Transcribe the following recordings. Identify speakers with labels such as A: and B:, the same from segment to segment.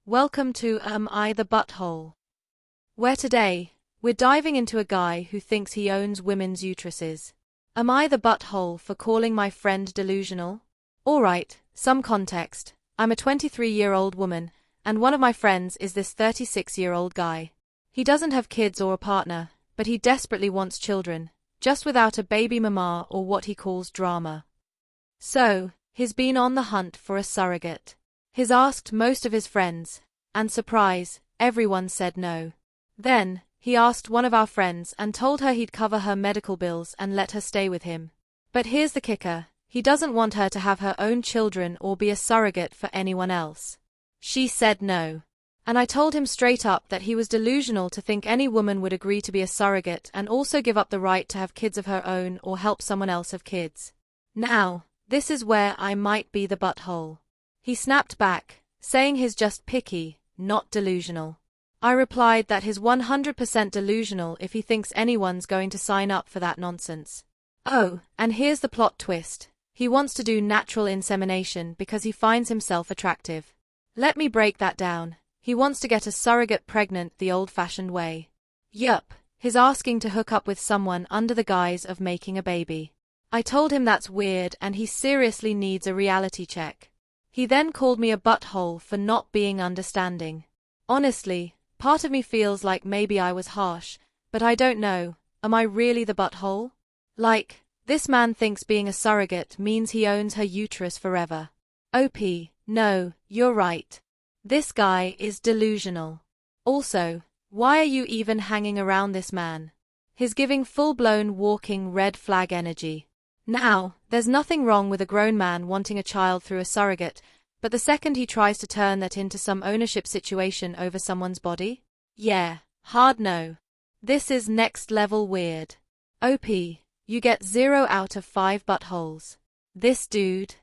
A: Welcome to Am I the Butthole? Where today, we're diving into a guy who thinks he owns women's uteruses. Am I the butthole for calling my friend delusional? Alright, some context. I'm a 23-year-old woman, and one of my friends is this 36-year-old guy. He doesn't have kids or a partner, but he desperately wants children, just without a baby mama or what he calls drama. So, he's been on the hunt for a surrogate. He's asked most of his friends, and surprise, everyone said no. Then, he asked one of our friends and told her he'd cover her medical bills and let her stay with him. But here's the kicker, he doesn't want her to have her own children or be a surrogate for anyone else. She said no. And I told him straight up that he was delusional to think any woman would agree to be a surrogate and also give up the right to have kids of her own or help someone else have kids. Now, this is where I might be the butthole. He snapped back, saying he's just picky, not delusional. I replied that he's 100% delusional if he thinks anyone's going to sign up for that nonsense. Oh, and here's the plot twist. He wants to do natural insemination because he finds himself attractive. Let me break that down. He wants to get a surrogate pregnant the old-fashioned way. Yup, he's asking to hook up with someone under the guise of making a baby. I told him that's weird and he seriously needs a reality check. He then called me a butthole for not being understanding. Honestly, part of me feels like maybe I was harsh, but I don't know, am I really the butthole? Like, this man thinks being a surrogate means he owns her uterus forever. OP, no, you're right. This guy is delusional. Also, why are you even hanging around this man? He's giving full-blown walking red flag energy. Now, there's nothing wrong with a grown man wanting a child through a surrogate, but the second he tries to turn that into some ownership situation over someone's body? Yeah, hard no. This is next level weird. OP, you get 0 out of 5 buttholes. This dude,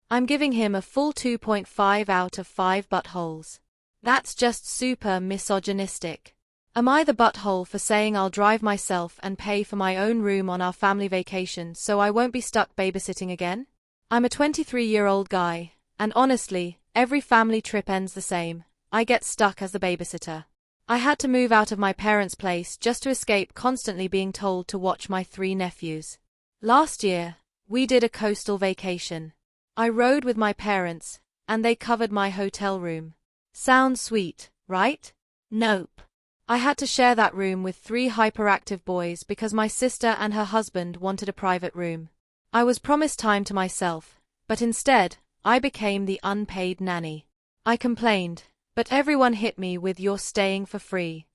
A: I'm giving him a full 2.5 out of 5 buttholes. That's just super misogynistic. Am I the butthole for saying I'll drive myself and pay for my own room on our family vacation so I won't be stuck babysitting again? I'm a 23-year-old guy, and honestly, every family trip ends the same. I get stuck as the babysitter. I had to move out of my parents' place just to escape constantly being told to watch my 3 nephews. Last year, we did a coastal vacation. I rode with my parents, and they covered my hotel room. Sounds sweet, right? Nope. I had to share that room with 3 hyperactive boys because my sister and her husband wanted a private room. I was promised time to myself, but instead, I became the unpaid nanny. I complained, but everyone hit me with "you're staying for free."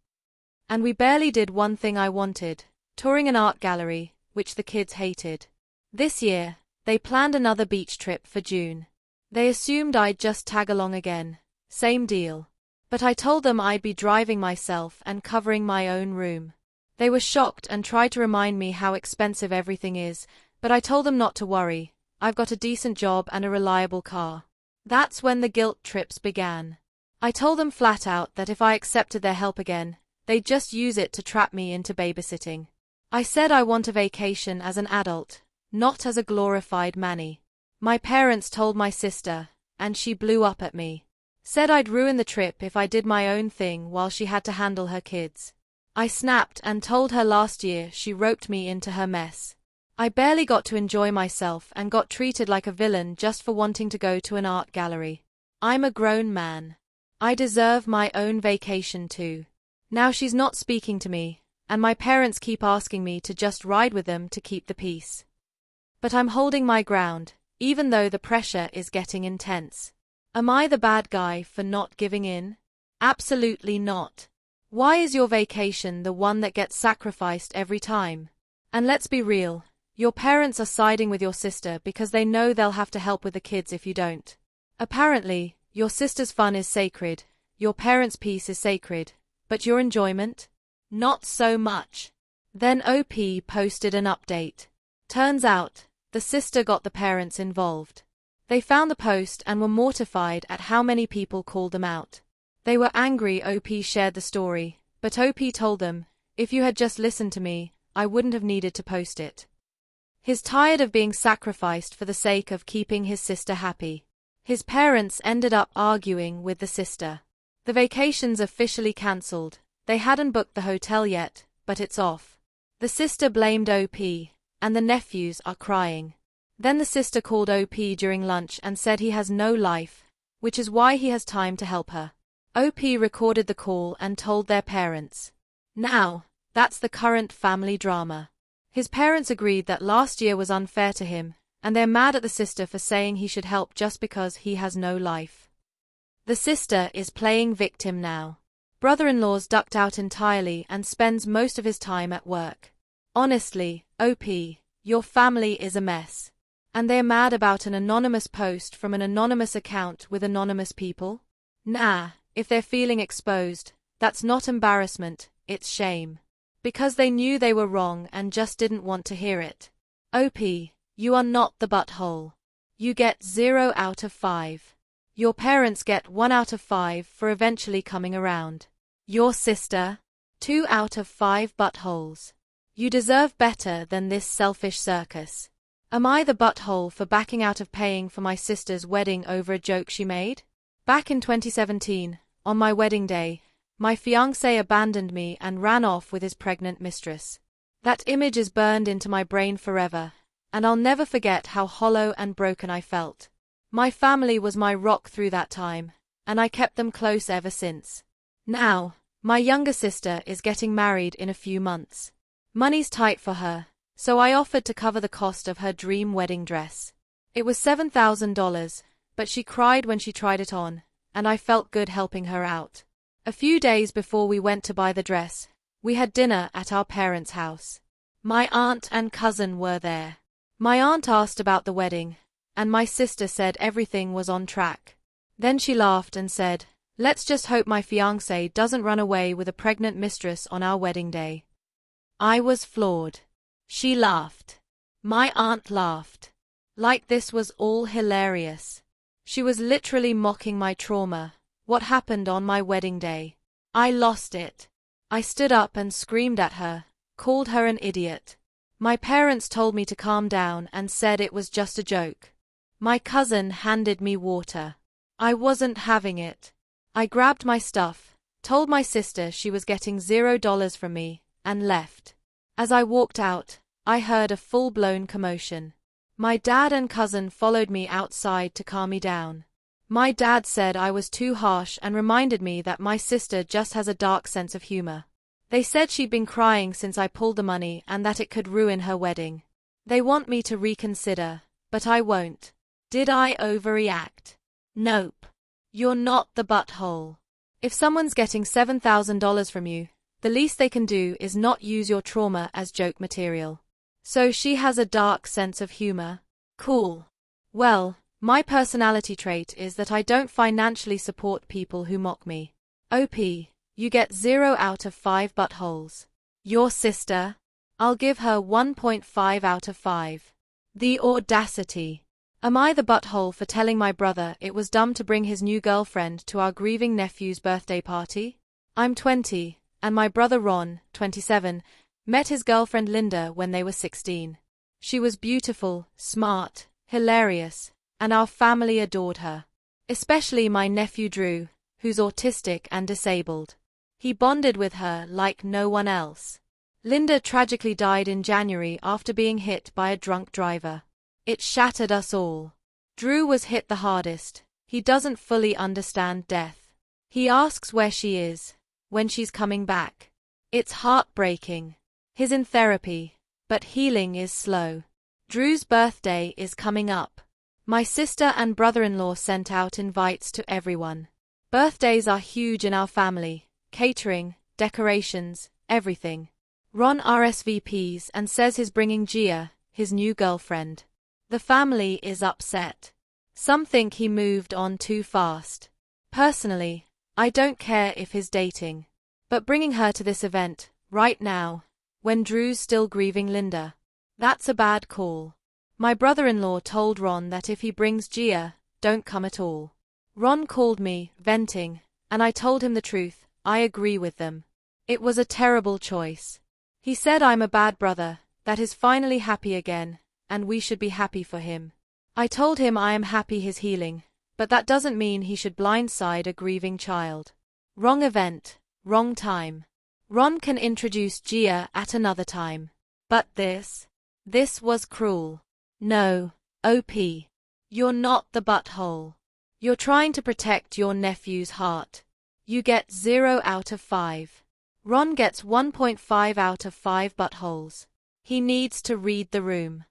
A: And we barely did one thing I wanted, touring an art gallery, which the kids hated. This year, they planned another beach trip for June. They assumed I'd just tag along again. Same deal. But I told them I'd be driving myself and covering my own room. They were shocked and tried to remind me how expensive everything is, but I told them not to worry. I've got a decent job and a reliable car. That's when the guilt trips began. I told them flat out that if I accepted their help again, they'd just use it to trap me into babysitting. I said I want a vacation as an adult, not as a glorified manny. My parents told my sister, and she blew up at me. Said I'd ruin the trip if I did my own thing while she had to handle her kids. I snapped and told her last year she roped me into her mess. I barely got to enjoy myself and got treated like a villain just for wanting to go to an art gallery. I'm a grown man. I deserve my own vacation too. Now she's not speaking to me, and my parents keep asking me to just ride with them to keep the peace. But I'm holding my ground, even though the pressure is getting intense. Am I the bad guy for not giving in? Absolutely not. Why is your vacation the one that gets sacrificed every time? And let's be real, your parents are siding with your sister because they know they'll have to help with the kids if you don't. Apparently, your sister's fun is sacred, your parents' peace is sacred, but your enjoyment? Not so much. Then OP posted an update. Turns out, the sister got the parents involved. They found the post and were mortified at how many people called them out. They were angry OP shared the story, but OP told them, if you had just listened to me, I wouldn't have needed to post it. He's tired of being sacrificed for the sake of keeping his sister happy. His parents ended up arguing with the sister. The vacation's officially cancelled. They hadn't booked the hotel yet, but it's off. The sister blamed OP, and the nephews are crying. Then the sister called OP during lunch and said he has no life, which is why he has time to help her. OP recorded the call and told their parents. Now, that's the current family drama. His parents agreed that last year was unfair to him, and they're mad at the sister for saying he should help just because he has no life. The sister is playing victim now. Brother-in-law's ducked out entirely and spends most of his time at work. Honestly, OP, your family is a mess. And they're mad about an anonymous post from an anonymous account with anonymous people? Nah, if they're feeling exposed, that's not embarrassment, it's shame. Because they knew they were wrong and just didn't want to hear it. OP, you are not the butthole. You get 0 out of 5. Your parents get 1 out of 5 for eventually coming around. Your sister? 2 out of 5 buttholes. You deserve better than this selfish circus. Am I the butthole for backing out of paying for my sister's wedding over a joke she made? Back in 2017, on my wedding day, my fiancé abandoned me and ran off with his pregnant mistress. That image is burned into my brain forever, and I'll never forget how hollow and broken I felt. My family was my rock through that time, and I kept them close ever since. Now, my younger sister is getting married in a few months. Money's tight for her, so I offered to cover the cost of her dream wedding dress. It was $7,000, but she cried when she tried it on, and I felt good helping her out. A few days before we went to buy the dress, we had dinner at our parents' house. My aunt and cousin were there. My aunt asked about the wedding, and my sister said everything was on track. Then she laughed and said, "Let's just hope my fiancé doesn't run away with a pregnant mistress on our wedding day." I was floored. She laughed. My aunt laughed. Like this was all hilarious. She was literally mocking my trauma, what happened on my wedding day. I lost it. I stood up and screamed at her, called her an idiot. My parents told me to calm down and said it was just a joke. My cousin handed me water. I wasn't having it. I grabbed my stuff, told my sister she was getting $0 from me, and left. As I walked out, I heard a full-blown commotion. My dad and cousin followed me outside to calm me down. My dad said I was too harsh and reminded me that my sister just has a dark sense of humor. They said she'd been crying since I pulled the money and that it could ruin her wedding. They want me to reconsider, but I won't. Did I overreact? Nope. You're not the butthole. If someone's getting $7,000 from you, the least they can do is not use your trauma as joke material. So she has a dark sense of humor. Cool. Well, my personality trait is that I don't financially support people who mock me. OP, you get 0 out of 5 buttholes. Your sister? I'll give her 1.5 out of 5. The audacity. Am I the butthole for telling my brother it was dumb to bring his new girlfriend to our grieving nephew's birthday party? I'm 20, and my brother Ron, 27, met his girlfriend Linda when they were 16. She was beautiful, smart, hilarious, and our family adored her. Especially my nephew Drew, who's autistic and disabled. He bonded with her like no one else. Linda tragically died in January after being hit by a drunk driver. It shattered us all. Drew was hit the hardest. He doesn't fully understand death. He asks where she is, when she's coming back. It's heartbreaking. He's in therapy, but healing is slow. Drew's birthday is coming up. My sister and brother-in-law sent out invites to everyone. Birthdays are huge in our family. Catering, decorations, everything. Ron RSVPs and says he's bringing Gia, his new girlfriend. The family is upset. Some think he moved on too fast. Personally, I don't care if he's dating. But bringing her to this event, right now, when Drew's still grieving Linda, that's a bad call. My brother-in-law told Ron that if he brings Gia, don't come at all. Ron called me, venting, and I told him the truth. I agree with them. It was a terrible choice. He said I'm a bad brother, that he's finally happy again, and we should be happy for him. I told him I am happy he's healing, but that doesn't mean he should blindside a grieving child. Wrong event, wrong time. Ron can introduce Gia at another time. But this was cruel. No, OP. You're not the butthole. You're trying to protect your nephew's heart. You get 0 out of 5. Ron gets 1.5 out of 5 buttholes. He needs to read the room.